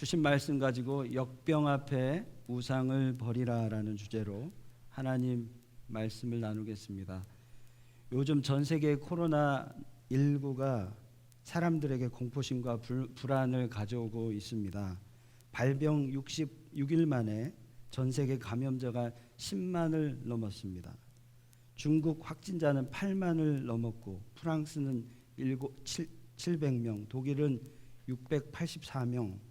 주신 말씀 가지고 역병 앞에 우상을 버리라라는 주제로 하나님 말씀을 나누겠습니다. 요즘 전 세계 코로나19가 사람들에게 공포심과 불안을 가져오고 있습니다. 발병 66일 만에 전 세계 감염자가 10만을 넘었습니다. 중국 확진자는 8만을 넘었고 프랑스는 700명, 독일은 684명,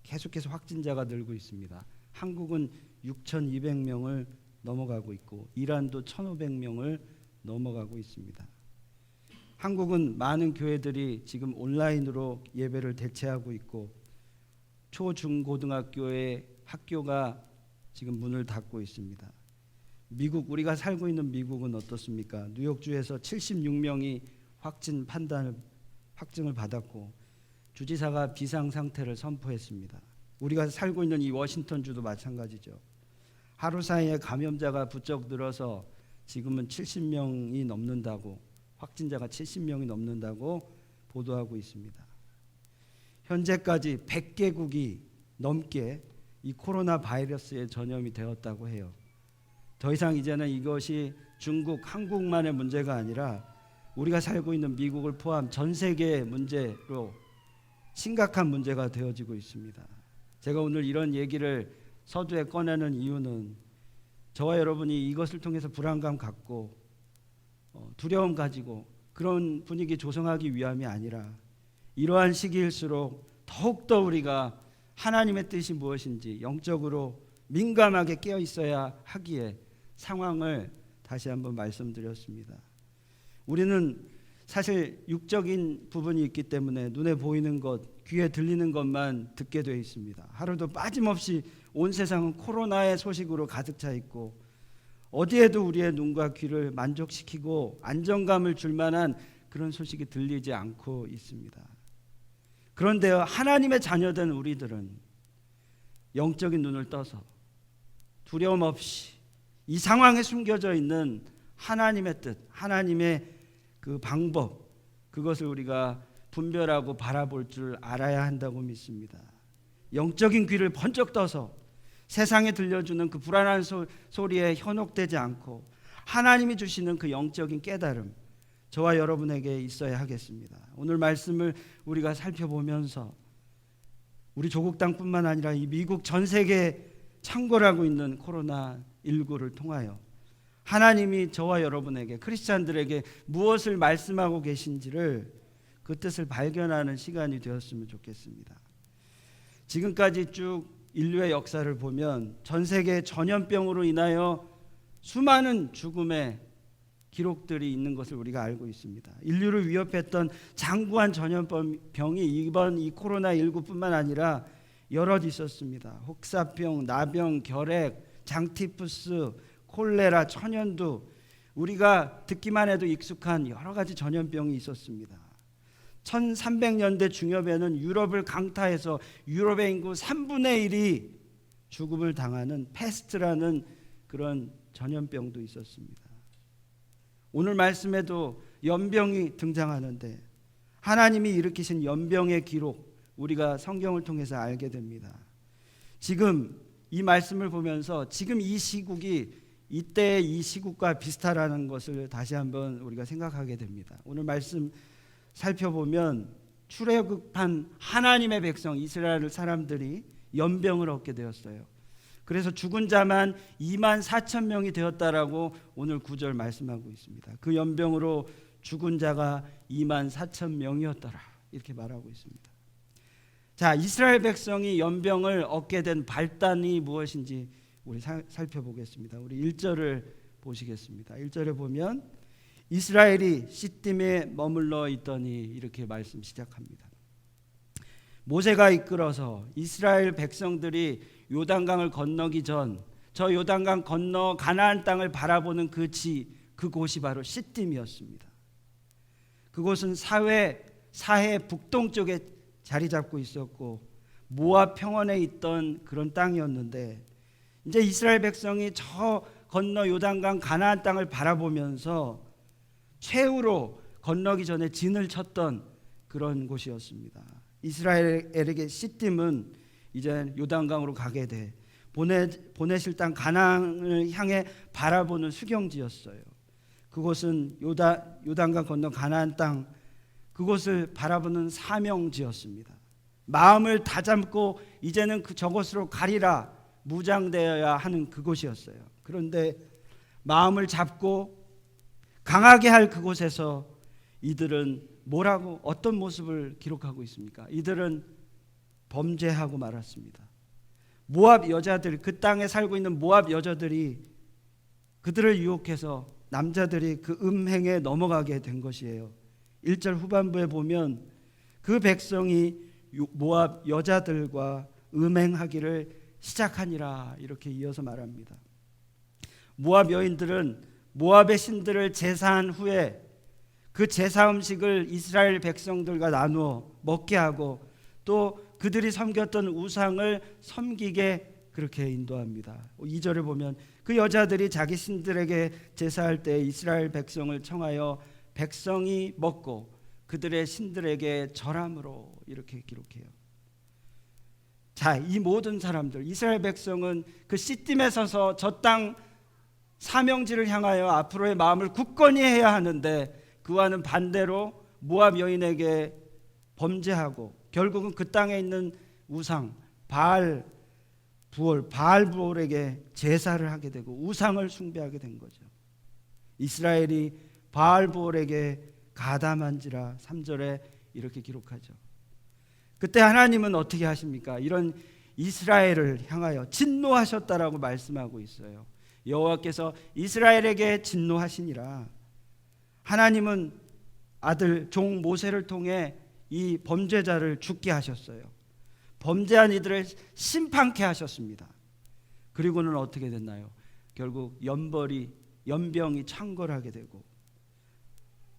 계속해서 확진자가 늘고 있습니다. 한국은 6,200명을 넘어가고 있고 이란도 1,500명을 넘어가고 있습니다. 한국은 많은 교회들이 지금 온라인으로 예배를 대체하고 있고 초, 중, 고등학교의 학교가 지금 문을 닫고 있습니다. 미국, 우리가 살고 있는 미국은 어떻습니까? 뉴욕주에서 76명이 확증을 받았고 주지사가 비상 상태를 선포했습니다. 우리가 살고 있는 이 워싱턴주도 마찬가지죠. 하루 사이에 감염자가 부쩍 늘어서 지금은 70명이 넘는다고, 확진자가 70명이 넘는다고 보도하고 있습니다. 현재까지 100개국이 넘게 이 코로나 바이러스에 전염이 되었다고 해요. 더 이상 이제는 이것이 중국, 한국만의 문제가 아니라 우리가 살고 있는 미국을 포함 전 세계의 문제로 심각한 문제가 되어지고 있습니다. 제가 오늘 이런 얘기를 서두에 꺼내는 이유는 저와 여러분이 이것을 통해서 불안감 갖고 두려움 가지고 그런 분위기 조성하기 위함이 아니라 이러한 시기일수록 더욱더 우리가 하나님의 뜻이 무엇인지 영적으로 민감하게 깨어 있어야 하기에 상황을 다시 한번 말씀드렸습니다. 우리는 사실 육적인 부분이 있기 때문에 눈에 보이는 것, 귀에 들리는 것만 듣게 되어 있습니다. 하루도 빠짐없이 온 세상은 코로나의 소식으로 가득 차 있고 어디에도 우리의 눈과 귀를 만족시키고 안정감을 줄 만한 그런 소식이 들리지 않고 있습니다. 그런데 하나님의 자녀된 우리들은 영적인 눈을 떠서 두려움 없이 이 상황에 숨겨져 있는 하나님의 뜻, 하나님의 그 방법, 그것을 우리가 분별하고 바라볼 줄 알아야 한다고 믿습니다. 영적인 귀를 번쩍 떠서 세상에 들려주는 그 불안한 소리에 현혹되지 않고 하나님이 주시는 그 영적인 깨달음, 저와 여러분에게 있어야 하겠습니다. 오늘 말씀을 우리가 살펴보면서 우리 조국 땅뿐만 아니라 이 미국 전 세계에 창궐하고 있는 코로나19를 통하여 하나님이 저와 여러분에게, 크리스찬들에게 무엇을 말씀하고 계신지를 그 뜻을 발견하는 시간이 되었으면 좋겠습니다. 지금까지 쭉 인류의 역사를 보면 전 세계 전염병으로 인하여 수많은 죽음의 기록들이 있는 것을 우리가 알고 있습니다. 인류를 위협했던 장구한 전염병이 이번 이 코로나19뿐만 아니라 여럿 있었습니다. 혹사병, 나병, 결핵, 장티푸스, 콜레라, 천연두, 우리가 듣기만 해도 익숙한 여러 가지 전염병이 있었습니다. 1300년대 중엽에는 유럽을 강타해서 유럽의 인구 3분의 1이 죽음을 당하는 패스트라는 그런 전염병도 있었습니다. 오늘 말씀에도 연병이 등장하는데 하나님이 일으키신 연병의 기록, 우리가 성경을 통해서 알게 됩니다. 지금 이 말씀을 보면서 지금 이 시국이 이때의 이 시국과 비슷하다는 것을 다시 한번 우리가 생각하게 됩니다. 오늘 말씀 살펴보면 출애굽한 하나님의 백성 이스라엘 사람들이 연병을 얻게 되었어요. 그래서 죽은 자만 2만 4천 명이 되었다라고 오늘 9절 말씀하고 있습니다. 그 연병으로 죽은 자가 2만 4천 명이었더라, 이렇게 말하고 있습니다. 자, 이스라엘 백성이 연병을 얻게 된 발단이 무엇인지 우리 살펴보겠습니다. 우리 1절을 보시겠습니다. 1절에 보면 이스라엘이 시딤에 머물러 있더니 이렇게 말씀 시작합니다. 모세가 이끌어서 이스라엘 백성들이 요단강을 건너기 전 저 요단강 건너 가나안 땅을 바라보는 그곳이 바로 시딤이었습니다. 그곳은 사해 북동쪽에 자리 잡고 있었고 모압 평원에 있던 그런 땅이었는데 이제 이스라엘 백성이 저 건너 요단강 가나안 땅을 바라보면서 최후로 건너기 전에 진을 쳤던 그런 곳이었습니다. 이스라엘에게 시딤은 이제 요단강으로 가게 돼. 보내실 땅 가나안을 향해 바라보는 수경지였어요. 그곳은 요단강 건너 가나안 땅, 그곳을 바라보는 사명지였습니다. 마음을 다잡고 이제는 저곳으로 가리라 무장되어야 하는 그곳이었어요. 그런데 마음을 잡고 강하게 할 그곳에서 이들은 뭐라고 어떤 모습을 기록하고 있습니까? 이들은 범죄하고 말았습니다. 모압 여자들, 그 땅에 살고 있는 모압 여자들이 그들을 유혹해서 남자들이 그 음행에 넘어가게 된 것이에요. 1절 후반부에 보면 그 백성이 모압 여자들과 음행하기를 시작하니라 이렇게 이어서 말합니다. 모압 여인들은 모압의 신들을 제사한 후에 그 제사 음식을 이스라엘 백성들과 나누어 먹게 하고 또 그들이 섬겼던 우상을 섬기게 그렇게 인도합니다. 2절에 보면 그 여자들이 자기 신들에게 제사할 때 이스라엘 백성을 청하여 백성이 먹고 그들의 신들에게 절함으로 이렇게 기록해요. 자, 이 모든 사람들, 이스라엘 백성은 그 시딤에 서서 저 땅 사명지를 향하여 앞으로의 마음을 굳건히 해야 하는데 그와는 반대로 모압 여인에게 범죄하고 결국은 그 땅에 있는 우상 바알부올에게 제사를 하게 되고 우상을 숭배하게 된 거죠. 이스라엘이 바알부올에게 가담한지라 3절에 이렇게 기록하죠. 그때 하나님은 어떻게 하십니까? 이런 이스라엘을 향하여 진노하셨다라고 말씀하고 있어요. 여호와께서 이스라엘에게 진노하시니라. 하나님은 아들 종 모세를 통해 이 범죄자를 죽게 하셨어요. 범죄한 이들을 심판케 하셨습니다. 그리고는 어떻게 됐나요? 결국 연병이 창궐하게 되고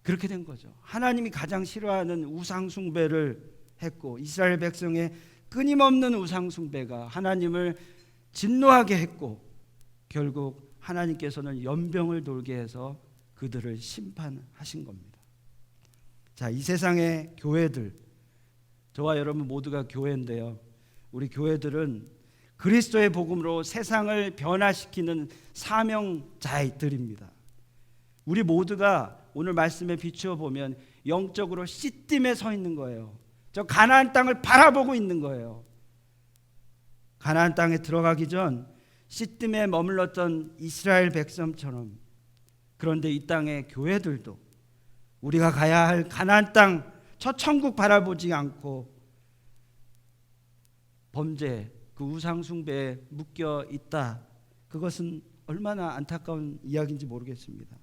그렇게 된 거죠. 하나님이 가장 싫어하는 우상 숭배를 했고 이스라엘 백성의 끊임없는 우상 숭배가 하나님을 진노하게 했고 결국 하나님께서는 연병을 돌게 해서 그들을 심판하신 겁니다. 자, 이 세상의 교회들, 저와 여러분 모두가 교회인데요. 우리 교회들은 그리스도의 복음으로 세상을 변화시키는 사명자들입니다. 우리 모두가 오늘 말씀에 비추어 보면 영적으로 시딤에 서 있는 거예요. 저 가나안 땅을 바라보고 있는 거예요. 가나안 땅에 들어가기 전 시딤에 머물렀던 이스라엘 백성처럼 그런데 이 땅의 교회들도 우리가 가야 할 가나안 땅 저 천국 바라보지 않고 범죄 그 우상 숭배에 묶여 있다. 그것은 얼마나 안타까운 이야기인지 모르겠습니다.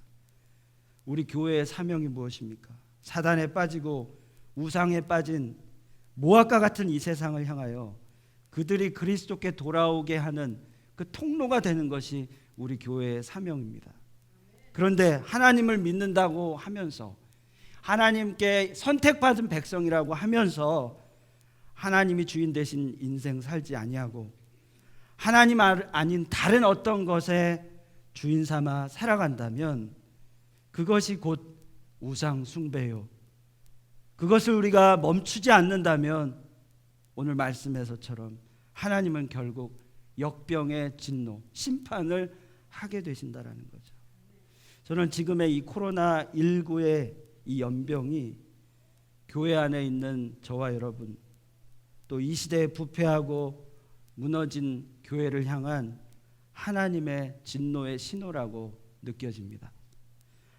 우리 교회의 사명이 무엇입니까? 사단에 빠지고 우상에 빠진 모압과 같은 이 세상을 향하여 그들이 그리스도께 돌아오게 하는 그 통로가 되는 것이 우리 교회의 사명입니다. 그런데 하나님을 믿는다고 하면서 하나님께 선택받은 백성이라고 하면서 하나님이 주인 되신 인생 살지 아니하고 하나님 아닌 다른 어떤 것에 주인 삼아 살아간다면 그것이 곧 우상 숭배요. 그것을 우리가 멈추지 않는다면 오늘 말씀에서처럼 하나님은 결국 역병의 진노, 심판을 하게 되신다라는 거죠. 저는 지금의 이 코로나19의 이 연병이 교회 안에 있는 저와 여러분 또 이 시대에 부패하고 무너진 교회를 향한 하나님의 진노의 신호라고 느껴집니다.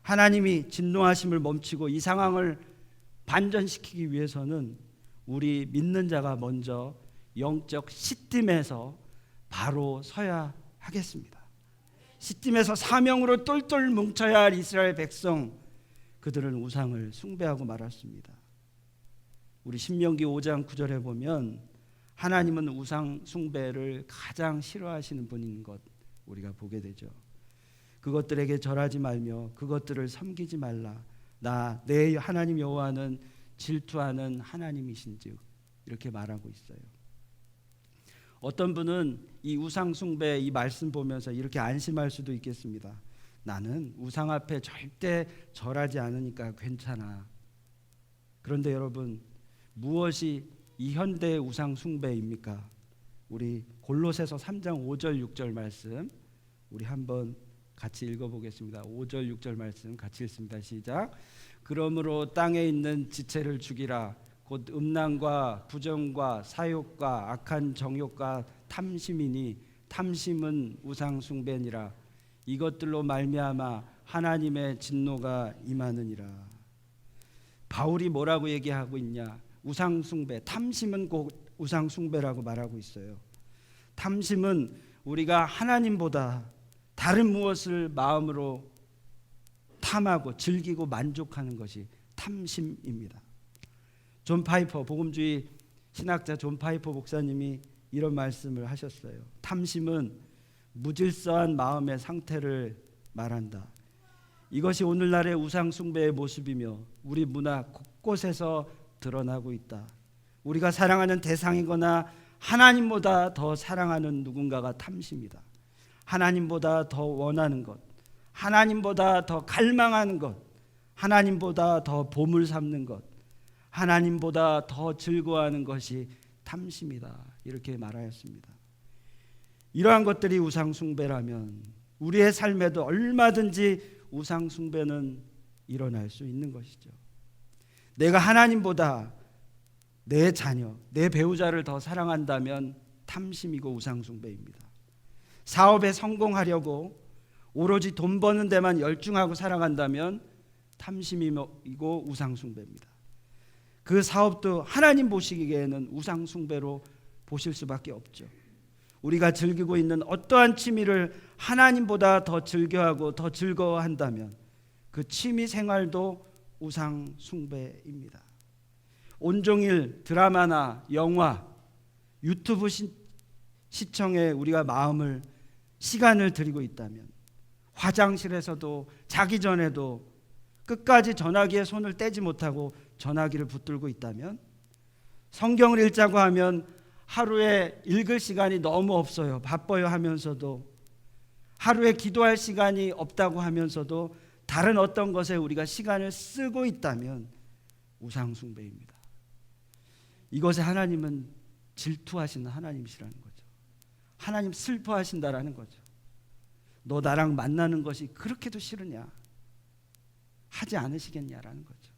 하나님이 진노하심을 멈추고 이 상황을 반전시키기 위해서는 우리 믿는 자가 먼저 영적 시딤에서 바로 서야 하겠습니다. 시딤에서 사명으로 똘똘 뭉쳐야 할 이스라엘 백성, 그들은 우상을 숭배하고 말았습니다. 우리 신명기 5장 9절에 보면 하나님은 우상 숭배를 가장 싫어하시는 분인 것 우리가 보게 되죠. 그것들에게 절하지 말며 그것들을 섬기지 말라. 나 내 하나님 여호와는 질투하는 하나님이신즉 이렇게 말하고 있어요. 어떤 분은 이 우상 숭배 이 말씀 보면서 이렇게 안심할 수도 있겠습니다. 나는 우상 앞에 절대 절하지 않으니까 괜찮아. 그런데 여러분 무엇이 이 현대의 우상 숭배입니까? 우리 골로새서 3장 5절 6절 말씀 우리 한번 같이 읽어보겠습니다. 5절 6절 말씀 같이 읽습니다. 시작. 그러므로 땅에 있는 지체를 죽이라. 곧 음란과 부정과 사욕과 악한 정욕과 탐심이니 탐심은 우상 숭배니라. 이것들로 말미암아 하나님의 진노가 임하느니라. 바울이 뭐라고 얘기하고 있냐? 우상 숭배, 탐심은 곧 우상 숭배라고 말하고 있어요. 탐심은 우리가 하나님보다 다른 무엇을 마음으로 탐하고 즐기고 만족하는 것이 탐심입니다. 존 파이퍼 복음주의 신학자 존 파이퍼 목사님이 이런 말씀을 하셨어요. 탐심은 무질서한 마음의 상태를 말한다. 이것이 오늘날의 우상 숭배의 모습이며 우리 문화 곳곳에서 드러나고 있다. 우리가 사랑하는 대상이거나 하나님보다 더 사랑하는 누군가가 탐심이다. 하나님보다 더 원하는 것, 하나님보다 더 갈망하는 것, 하나님보다 더 보물 삼는 것, 하나님보다 더 즐거워하는 것이 탐심이다. 이렇게 말하였습니다. 이러한 것들이 우상 숭배라면 우리의 삶에도 얼마든지 우상 숭배는 일어날 수 있는 것이죠. 내가 하나님보다 내 자녀, 내 배우자를 더 사랑한다면 탐심이고 우상 숭배입니다. 사업에 성공하려고 오로지 돈 버는 데만 열중하고 살아간다면 탐심이고 우상 숭배입니다. 그 사업도 하나님 보시기에는 우상 숭배로 보실 수밖에 없죠. 우리가 즐기고 있는 어떠한 취미를 하나님보다 더 즐겨하고 더 즐거워한다면 그 취미 생활도 우상 숭배입니다. 온종일 드라마나 영화, 유튜브 시청에 우리가 마음을 시간을 들이고 있다면, 화장실에서도 자기 전에도 끝까지 전화기에 손을 떼지 못하고 전화기를 붙들고 있다면, 성경을 읽자고 하면 하루에 읽을 시간이 너무 없어요. 바빠요 하면서도, 하루에 기도할 시간이 없다고 하면서도 다른 어떤 것에 우리가 시간을 쓰고 있다면 우상 숭배입니다. 이것에 하나님은 질투하시는 하나님이시라는 거죠. 하나님 슬퍼하신다라는 거죠. 너 나랑 만나는 것이 그렇게도 싫으냐? 하지 않으시겠냐라는 거죠.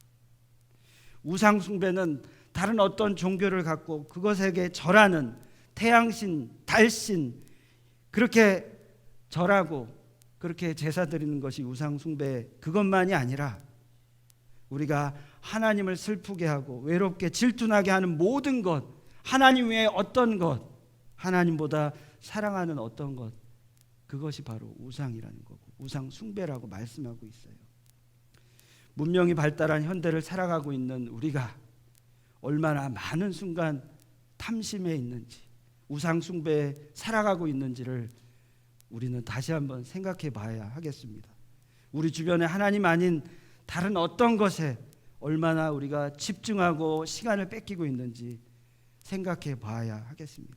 우상 숭배는 다른 어떤 종교를 갖고 그것에게 절하는 태양신, 달신 그렇게 절하고 그렇게 제사 드리는 것이 우상 숭배, 그것만이 아니라 우리가 하나님을 슬프게 하고 외롭게 질투나게 하는 모든 것, 하나님 외에 어떤 것, 하나님보다 사랑하는 어떤 것, 그것이 바로 우상이라는 거고 우상 숭배라고 말씀하고 있어요. 문명이 발달한 현대를 살아가고 있는 우리가 얼마나 많은 순간 탐심에 있는지, 우상 숭배에 살아가고 있는지를 우리는 다시 한번 생각해 봐야 하겠습니다. 우리 주변에 하나님 아닌 다른 어떤 것에 얼마나 우리가 집중하고 시간을 뺏기고 있는지 생각해 봐야 하겠습니다.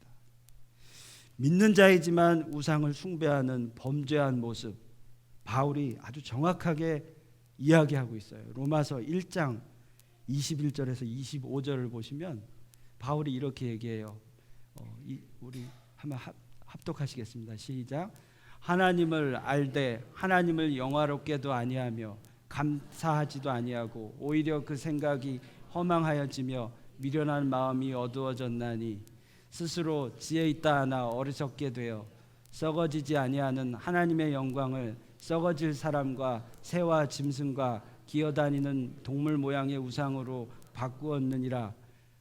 믿는 자이지만 우상을 숭배하는 범죄한 모습, 바울이 아주 정확하게 이야기하고 있어요. 로마서 1장 21절에서 25절을 보시면 바울이 이렇게 얘기해요. 우리 한번 합독하시겠습니다. 시작. 하나님을 알되 하나님을 영화롭게도 아니하며 감사하지도 아니하고 오히려 그 생각이 허망하여지며 미련한 마음이 어두워졌나니 스스로 지혜 있다 하나 어리석게 되어 썩어지지 아니하는 하나님의 영광을 썩어질 사람과 새와 짐승과 기어다니는 동물 모양의 우상으로 바꾸었느니라.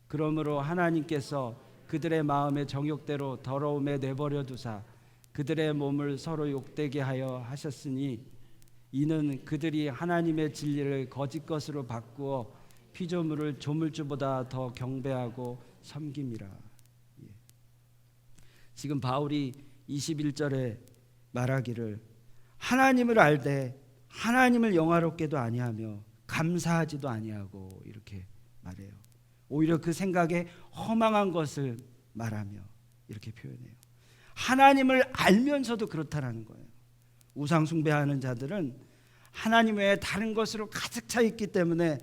그러므로 하나님께서 그들의 마음의 정욕대로 더러움에 내버려 두사 그들의 몸을 서로 욕되게 하여 하셨으니 이는 그들이 하나님의 진리를 거짓 것으로 바꾸어 피조물을 조물주보다 더 경배하고 섬김이라. 지금 바울이 21절에 말하기를 하나님을 알되 하나님을 영화롭게도 아니하며 감사하지도 아니하고 이렇게 말해요. 오히려 그 생각에 허망한 것을 말하며 이렇게 표현해요. 하나님을 알면서도 그렇다라는 거예요. 우상 숭배하는 자들은 하나님 외에 다른 것으로 가득 차 있기 때문에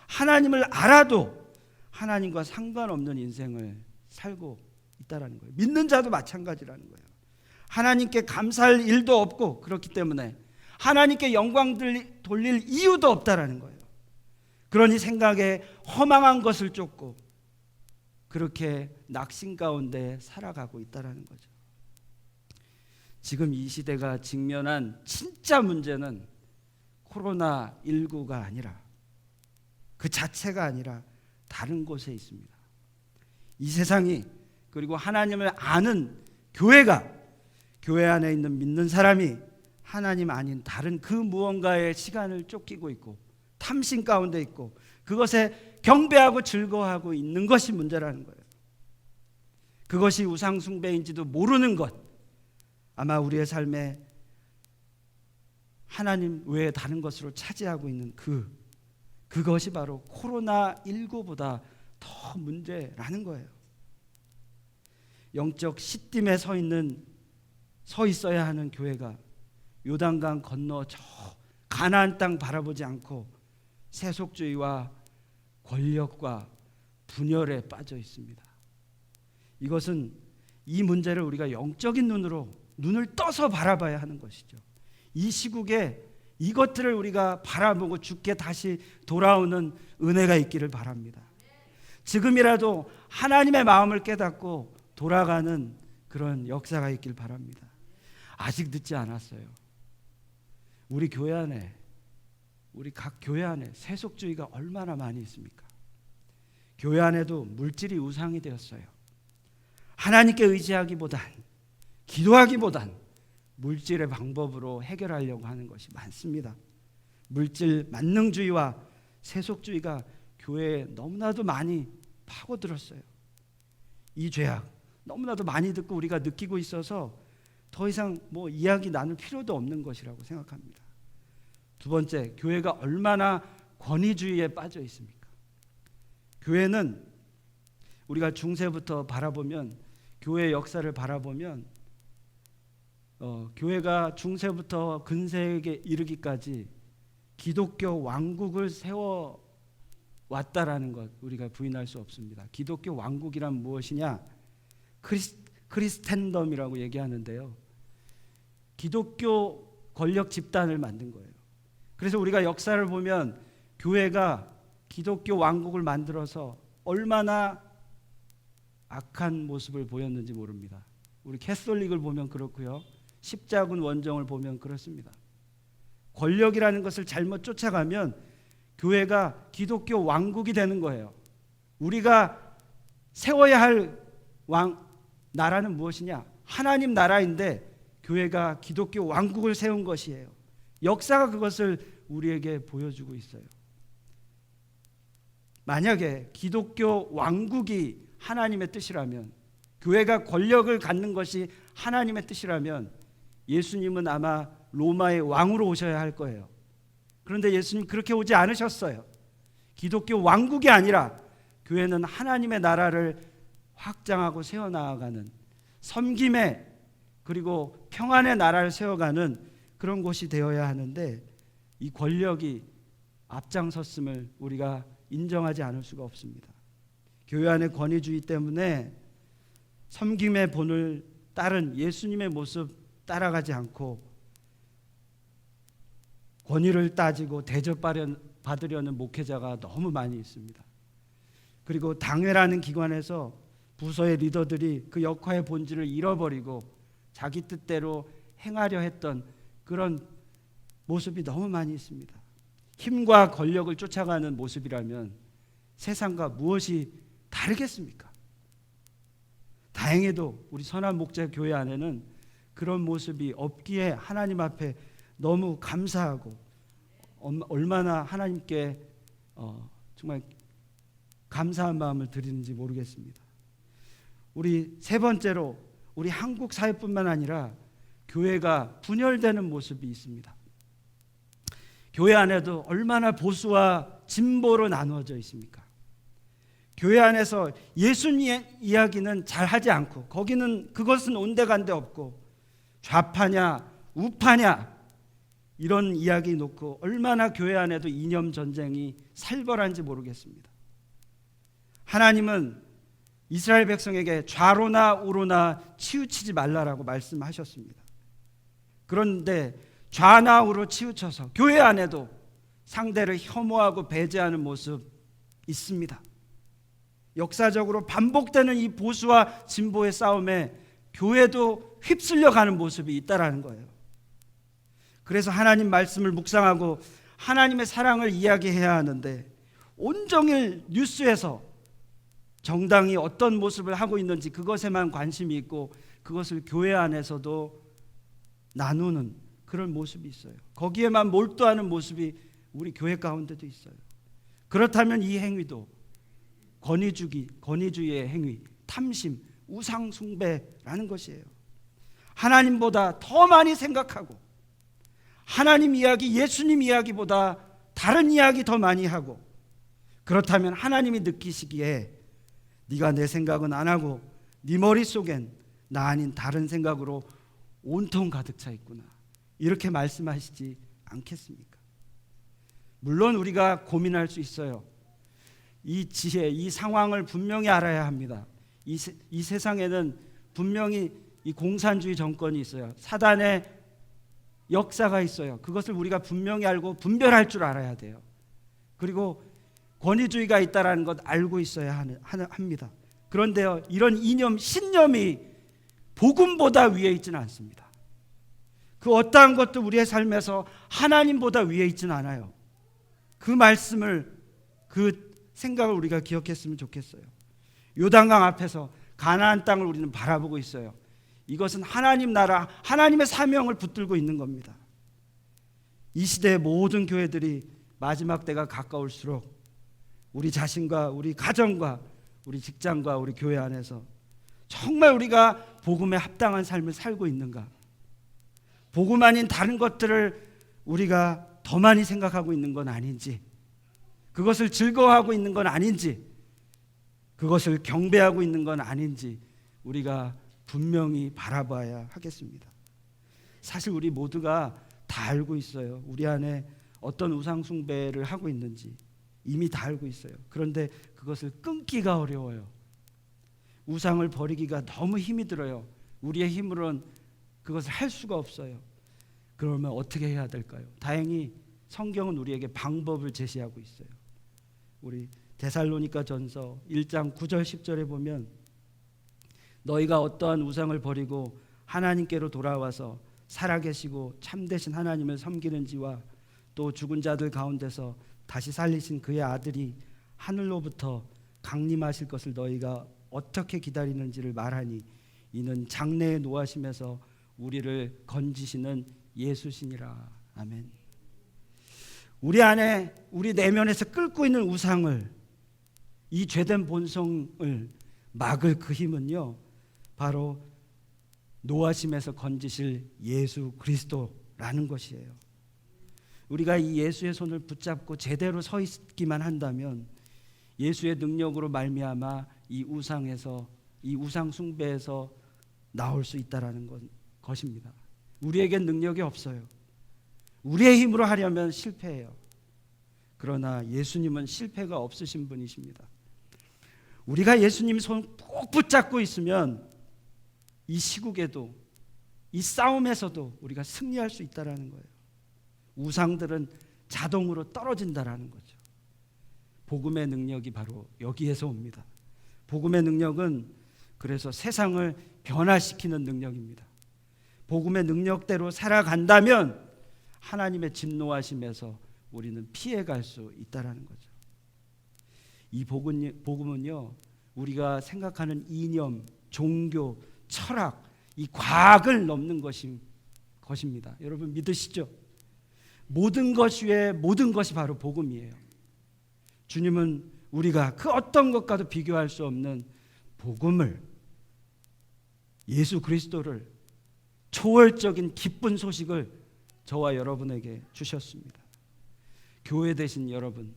하나님을 알아도 하나님과 상관없는 인생을 살고 있다라는 거예요. 믿는 자도 마찬가지라는 거예요. 하나님께 감사할 일도 없고 그렇기 때문에 하나님께 영광 돌릴 이유도 없다라는 거예요. 그러니 생각에 허망한 것을 쫓고 그렇게 낙심 가운데 살아가고 있다라는 거죠. 지금 이 시대가 직면한 진짜 문제는 코로나19가 아니라 그 자체가 아니라 다른 곳에 있습니다. 이 세상이 그리고 하나님을 아는 교회가 교회 안에 있는 믿는 사람이 하나님 아닌 다른 그 무언가의 시간을 쫓기고 있고 탐심 가운데 있고 그것에 경배하고 즐거워하고 있는 것이 문제라는 거예요. 그것이 우상 숭배인지도 모르는 것, 아마 우리의 삶에 하나님 외에 다른 것으로 차지하고 있는 그것이 바로 코로나19보다 더 문제라는 거예요. 영적 시딤에 서 있어야 하는 교회가 요단강 건너 저 가나안 땅 바라보지 않고 세속주의와 권력과 분열에 빠져 있습니다. 이것은 이 문제를 우리가 영적인 눈을 떠서 바라봐야 하는 것이죠. 이 시국에 이것들을 우리가 바라보고 주께 다시 돌아오는 은혜가 있기를 바랍니다. 지금이라도 하나님의 마음을 깨닫고 돌아가는 그런 역사가 있길 바랍니다. 아직 늦지 않았어요. 우리 교회 안에, 우리 각 교회 안에 세속주의가 얼마나 많이 있습니까? 교회 안에도 물질이 우상이 되었어요. 하나님께 의지하기보단, 기도하기보단 물질의 방법으로 해결하려고 하는 것이 많습니다. 물질 만능주의와 세속주의가 교회에 너무나도 많이 파고들었어요. 이 죄악 너무나도 많이 듣고 우리가 느끼고 있어서 더 이상 이야기 나눌 필요도 없는 것이라고 생각합니다. 두 번째, 교회가 얼마나 권위주의에 빠져 있습니까? 교회는 우리가 중세부터 바라보면, 교회의 역사를 바라보면 교회가 중세부터 근세에 이르기까지 기독교 왕국을 세워왔다라는 것 우리가 부인할 수 없습니다. 기독교 왕국이란 무엇이냐? 크리스텐덤이라고 얘기하는데요. 기독교 권력 집단을 만든 거예요. 그래서 우리가 역사를 보면 교회가 기독교 왕국을 만들어서 얼마나 악한 모습을 보였는지 모릅니다. 우리 캐톨릭을 보면 그렇고요. 십자군 원정을 보면 그렇습니다. 권력이라는 것을 잘못 쫓아가면 교회가 기독교 왕국이 되는 거예요. 우리가 세워야 할 나라는 무엇이냐? 하나님 나라인데 교회가 기독교 왕국을 세운 것이에요. 역사가 그것을 우리에게 보여주고 있어요. 만약에 기독교 왕국이 하나님의 뜻이라면, 교회가 권력을 갖는 것이 하나님의 뜻이라면 예수님은 아마 로마의 왕으로 오셔야 할 거예요. 그런데 예수님 그렇게 오지 않으셨어요. 기독교 왕국이 아니라 교회는 하나님의 나라를 확장하고 세워나가는, 섬김의 그리고 평안의 나라를 세워가는 그런 곳이 되어야 하는데, 이 권력이 앞장섰음을 우리가 인정하지 않을 수가 없습니다. 교회 안의 권위주의 때문에 섬김의 본을 따른 예수님의 모습 따라가지 않고 권위를 따지고 대접받으려는 목회자가 너무 많이 있습니다. 그리고 당회라는 기관에서 부서의 리더들이 그 역할의 본질을 잃어버리고 자기 뜻대로 행하려 했던 그런 모습이 너무 많이 있습니다. 힘과 권력을 쫓아가는 모습이라면 세상과 무엇이 다르겠습니까? 다행히도 우리 선한 목자 교회 안에는 그런 모습이 없기에 하나님 앞에 너무 감사하고 얼마나 하나님께 정말 감사한 마음을 드리는지 모르겠습니다. 우리 세 번째로, 우리 한국 사회뿐만 아니라 교회가 분열되는 모습이 있습니다. 교회 안에도 얼마나 보수와 진보로 나누어져 있습니까? 교회 안에서 예수님 이야기는 잘 하지 않고, 그것은 온데간데 없고, 좌파냐 우파냐 이런 이야기 놓고 얼마나 교회 안에도 이념 전쟁이 살벌한지 모르겠습니다. 하나님은 이스라엘 백성에게 좌로나 우로나 치우치지 말라라고 말씀하셨습니다. 그런데 좌나 우로 치우쳐서 교회 안에도 상대를 혐오하고 배제하는 모습 있습니다. 역사적으로 반복되는 이 보수와 진보의 싸움에 교회도 휩쓸려 가는 모습이 있다라는 거예요. 그래서 하나님 말씀을 묵상하고 하나님의 사랑을 이야기해야 하는데 온종일 뉴스에서 정당이 어떤 모습을 하고 있는지 그것에만 관심이 있고 그것을 교회 안에서도 나누는 그런 모습이 있어요. 거기에만 몰두하는 모습이 우리 교회 가운데도 있어요. 그렇다면 이 행위도 권위주의의 행위, 탐심, 우상 숭배라는 것이에요. 하나님보다 더 많이 생각하고 하나님 이야기, 예수님 이야기보다 다른 이야기 더 많이 하고, 그렇다면 하나님이 느끼시기에 네가 내 생각은 안 하고 네 머릿속엔 나 아닌 다른 생각으로 온통 가득 차 있구나, 이렇게 말씀하시지 않겠습니까? 물론 우리가 고민할 수 있어요. 이 지혜, 이 상황을 분명히 알아야 합니다. 이 세상에는 분명히 이 공산주의 정권이 있어요. 사단의 역사가 있어요. 그것을 우리가 분명히 알고 분별할 줄 알아야 돼요. 그리고 권위주의가 있다는 것 알고 있어야 합니다. 그런데요, 이런 이념, 신념이 복음보다 위에 있지는 않습니다. 그 어떠한 것도 우리의 삶에서 하나님보다 위에 있지는 않아요. 그 말씀을, 그 생각을 우리가 기억했으면 좋겠어요. 요단강 앞에서 가나안 땅을 우리는 바라보고 있어요. 이것은 하나님 나라, 하나님의 사명을 붙들고 있는 겁니다. 이 시대의 모든 교회들이 마지막 때가 가까울수록 우리 자신과 우리 가정과 우리 직장과 우리 교회 안에서 정말 우리가 복음에 합당한 삶을 살고 있는가, 복음 아닌 다른 것들을 우리가 더 많이 생각하고 있는 건 아닌지, 그것을 즐거워하고 있는 건 아닌지, 그것을 경배하고 있는 건 아닌지 우리가 분명히 바라봐야 하겠습니다. 사실 우리 모두가 다 알고 있어요. 우리 안에 어떤 우상 숭배를 하고 있는지 이미 다 알고 있어요. 그런데 그것을 끊기가 어려워요. 우상을 버리기가 너무 힘이 들어요. 우리의 힘으로는 그것을 할 수가 없어요. 그러면 어떻게 해야 될까요? 다행히 성경은 우리에게 방법을 제시하고 있어요. 우리 데살로니가 전서 1장 9절 10절에 보면 너희가 어떠한 우상을 버리고 하나님께로 돌아와서 살아계시고 참되신 하나님을 섬기는지와 또 죽은 자들 가운데서 다시 살리신 그의 아들이 하늘로부터 강림하실 것을 너희가 어떻게 기다리는지를 말하니 이는 장래에 노하심에서 우리를 건지시는 예수시니라. 아멘. 우리 안에, 우리 내면에서 끓고 있는 우상을, 이 죄된 본성을 막을 그 힘은요, 바로 노하심에서 건지실 예수 그리스도라는 것이에요. 우리가 이 예수의 손을 붙잡고 제대로 서 있기만 한다면 예수의 능력으로 말미암아 이 우상에서, 이 우상 숭배에서 나올 수 있다라는 것입니다. 우리에겐 능력이 없어요. 우리의 힘으로 하려면 실패해요. 그러나 예수님은 실패가 없으신 분이십니다. 우리가 예수님 손 꼭 붙잡고 있으면 이 시국에도, 이 싸움에서도 우리가 승리할 수 있다라는 거예요. 우상들은 자동으로 떨어진다라는 거죠. 복음의 능력이 바로 여기에서 옵니다. 복음의 능력은 그래서 세상을 변화시키는 능력입니다. 복음의 능력대로 살아간다면 하나님의 진노하심에서 우리는 피해갈 수 있다라는 거죠. 이 복음은요, 우리가 생각하는 이념, 종교, 철학, 이 과학을 넘는 것입니다. 여러분 믿으시죠? 모든 것 위에 모든 것이 바로 복음이에요. 주님은 우리가 그 어떤 것과도 비교할 수 없는 복음을, 예수 그리스도를, 초월적인 기쁜 소식을 저와 여러분에게 주셨습니다. 교회 되신 여러분,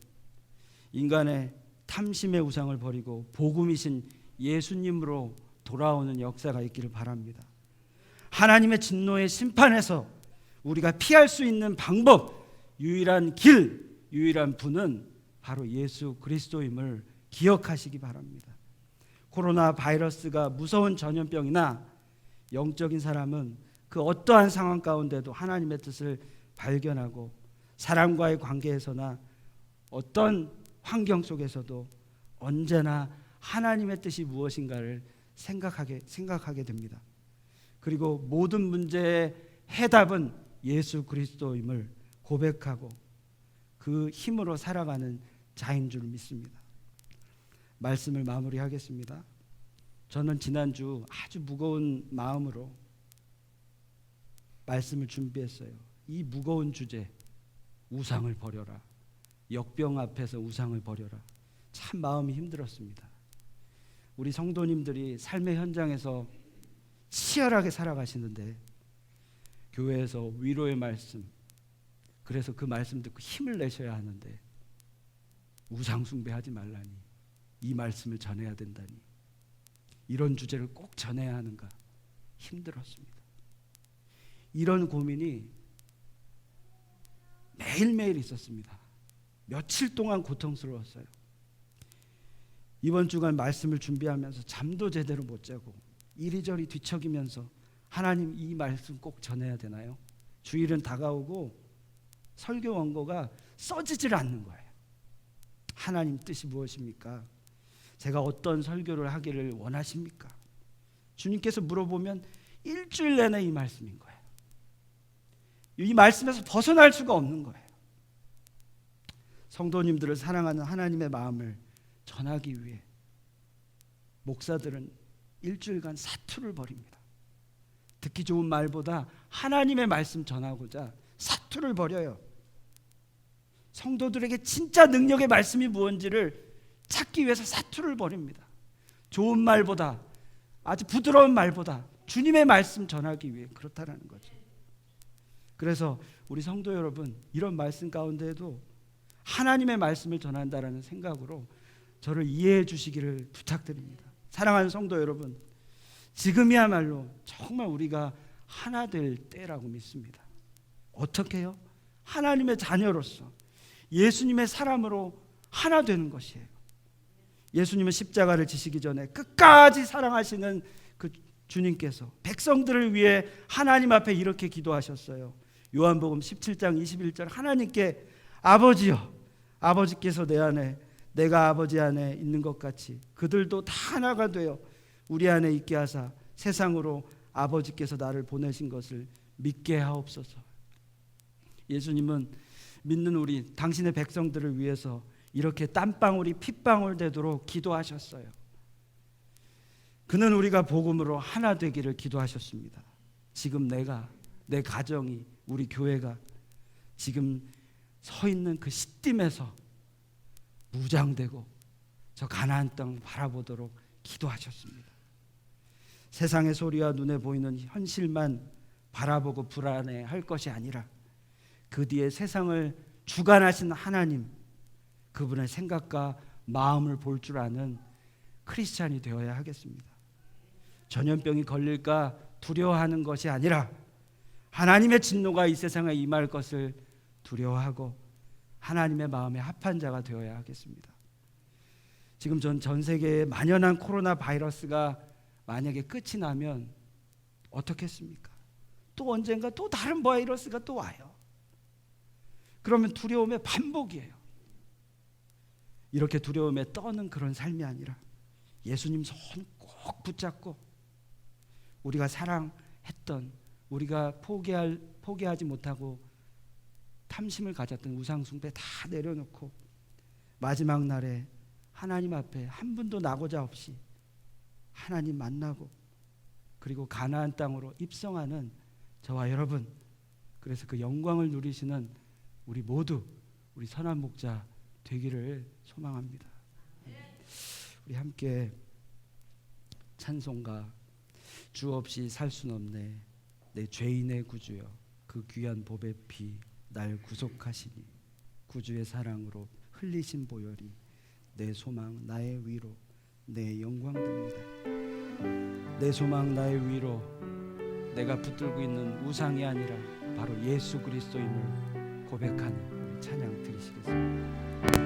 인간의 탐심의 우상을 버리고 복음이신 예수님으로 돌아오는 역사가 있기를 바랍니다. 하나님의 진노의 심판에서 우리가 피할 수 있는 방법, 유일한 길, 유일한 분은 바로 예수 그리스도임을 기억하시기 바랍니다. 코로나 바이러스가 무서운 전염병이나 영적인 사람은 그 어떠한 상황 가운데도 하나님의 뜻을 발견하고 사람과의 관계에서나 어떤 환경 속에서도 언제나 하나님의 뜻이 무엇인가를 생각하게 됩니다. 그리고 모든 문제의 해답은 예수 그리스도임을 고백하고 그 힘으로 살아가는 자인 줄 믿습니다. 말씀을 마무리하겠습니다. 저는 지난주 아주 무거운 마음으로 말씀을 준비했어요. 이 무거운 주제, 우상을 버려라. 역병 앞에서 우상을 버려라. 참 마음이 힘들었습니다. 우리 성도님들이 삶의 현장에서 치열하게 살아가시는데 교회에서 위로의 말씀, 그래서 그 말씀 듣고 힘을 내셔야 하는데 우상 숭배하지 말라니, 이 말씀을 전해야 된다니, 이런 주제를 꼭 전해야 하는가 힘들었습니다. 이런 고민이 매일매일 있었습니다. 며칠 동안 고통스러웠어요. 이번 주간 말씀을 준비하면서 잠도 제대로 못 자고 이리저리 뒤척이면서 하나님, 이 말씀 꼭 전해야 되나요? 주일은 다가오고 설교 원고가 써지질 않는 거예요. 하나님 뜻이 무엇입니까? 제가 어떤 설교를 하기를 원하십니까? 주님께서 물어보면 일주일 내내 이 말씀인 거예요. 이 말씀에서 벗어날 수가 없는 거예요. 성도님들을 사랑하는 하나님의 마음을 전하기 위해 목사들은 일주일간 사투를 벌입니다. 듣기 좋은 말보다 하나님의 말씀 전하고자 사투를 벌여요. 성도들에게 진짜 능력의 말씀이 무엇인지를 찾기 위해서 사투를 벌입니다. 좋은 말보다, 아주 부드러운 말보다 주님의 말씀 전하기 위해 그렇다라는 거죠. 그래서 우리 성도 여러분, 이런 말씀 가운데에도 하나님의 말씀을 전한다라는 생각으로 저를 이해해 주시기를 부탁드립니다. 사랑하는 성도 여러분, 지금이야말로 정말 우리가 하나 될 때라고 믿습니다. 어떻게 해요? 하나님의 자녀로서 예수님의 사람으로 하나 되는 것이에요. 예수님은 십자가를 지시기 전에 끝까지 사랑하시는 그 주님께서 백성들을 위해 하나님 앞에 이렇게 기도하셨어요. 요한복음 17장 21절, 하나님께 아버지여, 아버지께서 내 안에 내가 아버지 안에 있는 것 같이 그들도 다 하나가 되어 우리 안에 있게 하사 세상으로 아버지께서 나를 보내신 것을 믿게 하옵소서. 예수님은 믿는 우리 당신의 백성들을 위해서 이렇게 땀방울이 핏방울 되도록 기도하셨어요. 그는 우리가 복음으로 하나 되기를 기도하셨습니다. 지금 내가, 내 가정이, 우리 교회가 지금 서 있는 그 시딤에서 무장되고 저 가나안 땅 바라보도록 기도하셨습니다. 세상의 소리와 눈에 보이는 현실만 바라보고 불안해할 것이 아니라 그 뒤에 세상을 주관하신 하나님, 그분의 생각과 마음을 볼 줄 아는 크리스찬이 되어야 하겠습니다. 전염병이 걸릴까 두려워하는 것이 아니라 하나님의 진노가 이 세상에 임할 것을 두려워하고 하나님의 마음에 합한 자가 되어야 하겠습니다. 지금 전 세계에 만연한 코로나 바이러스가 만약에 끝이 나면 어떻겠습니까? 또 언젠가 또 다른 바이러스가 또 와요. 그러면 두려움의 반복이에요. 이렇게 두려움에 떠는 그런 삶이 아니라 예수님 손 꼭 붙잡고 우리가 사랑했던, 우리가 포기하지 못하고 탐심을 가졌던 우상 숭배 다 내려놓고 마지막 날에 하나님 앞에 한 분도 나고자 없이 하나님 만나고 그리고 가나안 땅으로 입성하는 저와 여러분, 그래서 그 영광을 누리시는 우리 모두 우리 선한 목자 되기를 소망합니다. 우리 함께 찬송가 주 없이 살 순 없네 내 죄인의 구주여 그 귀한 보배 피 날 구속하시니 구주의 사랑으로 흘리신 보혈이 내 소망 나의 위로 내 영광 됩니다. 내 소망 나의 위로, 내가 붙들고 있는 우상이 아니라 바로 예수 그리스도임을 고백하는 찬양 드리시겠습니다.